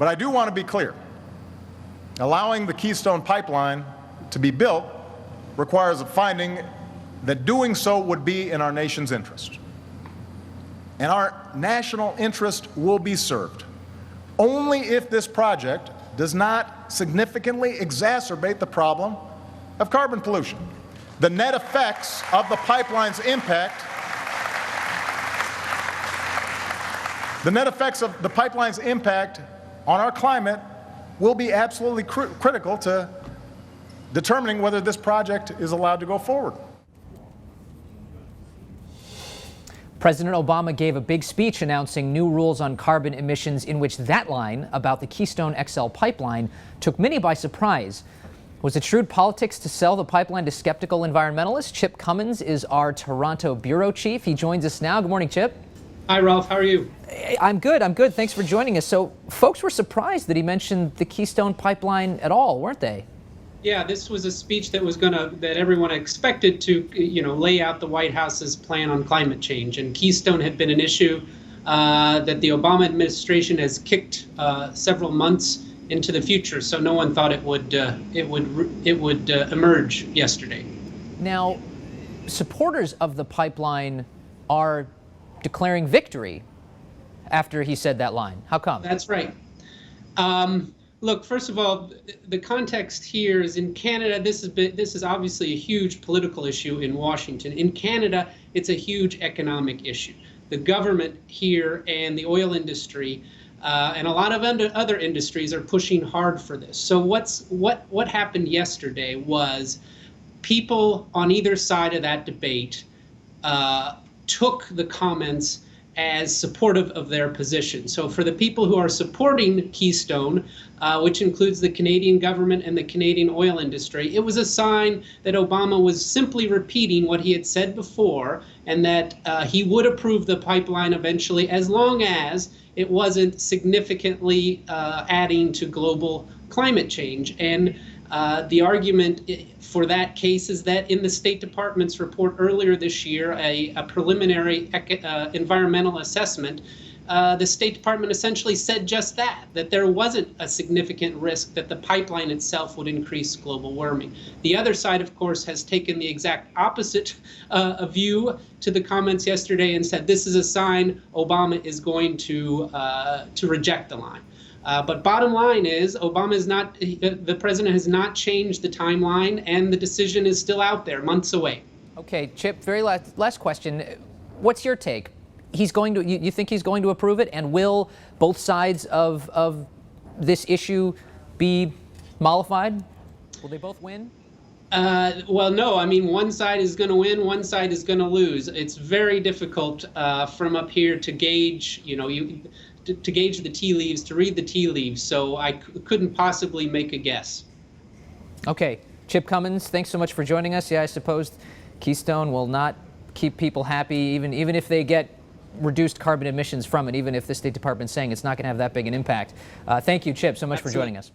But I do want to be clear. Allowing the Keystone pipeline to be built requires a finding that doing so would be in our nation's interest. And our national interest will be served only if this project does not significantly exacerbate the problem of carbon pollution. The net effects of the pipeline's impact on our climate will be absolutely critical to determining whether this project is allowed to go forward. President Obama gave a big speech announcing new rules on carbon emissions, in which that line about the Keystone XL pipeline took many by surprise. Was it shrewd politics to sell the pipeline to skeptical environmentalists? Chip Cummins is our Toronto bureau chief. He joins us now. Good morning, Chip. Hi, Ralph. How are you? I'm good. Thanks for joining us. So folks were surprised that he mentioned the Keystone pipeline at all, weren't they? Yeah, this was a speech that that everyone expected to, lay out the White House's plan on climate change. And Keystone had been an issue that the Obama administration has kicked several months into the future. So no one thought it would emerge yesterday. Now, supporters of the pipeline are declaring victory after he said that line. How come? That's right. Look, first of all, the context here is in Canada. This is obviously a huge political issue in Washington. In Canada, it's a huge economic issue. The government here and the oil industry and a lot of other industries are pushing hard for this. So what happened yesterday was people on either side of that debate took the comments as supportive of their position. So for the people who are supporting Keystone, which includes the Canadian government and the Canadian oil industry, it was a sign that Obama was simply repeating what he had said before, and that he would approve the pipeline eventually, as long as it wasn't significantly adding to global climate change. And the argument for that case is that in the State Department's report earlier this year, a preliminary environmental assessment, the State Department essentially said just that there wasn't a significant risk that the pipeline itself would increase global warming. The other side, of course, has taken the exact opposite view to the comments yesterday and said this is a sign Obama is going to reject the line. But bottom line is, the president has not changed the timeline, and the decision is still out there, months away. Okay, Chip, very last question. What's your take? You think he's going to approve it, and will both sides of this issue be mollified? Will they both win? Well, no. I mean, one side is going to win, one side is going to lose. It's very difficult from up here to gauge, to gauge the tea leaves, to read the tea leaves. So I couldn't possibly make a guess. Okay. Chip Cummins, thanks so much for joining us. Yeah, I suppose Keystone will not keep people happy, even if they get reduced carbon emissions from it, even if the State Department's saying it's not going to have that big an impact. Thank you, Chip, so much for joining us.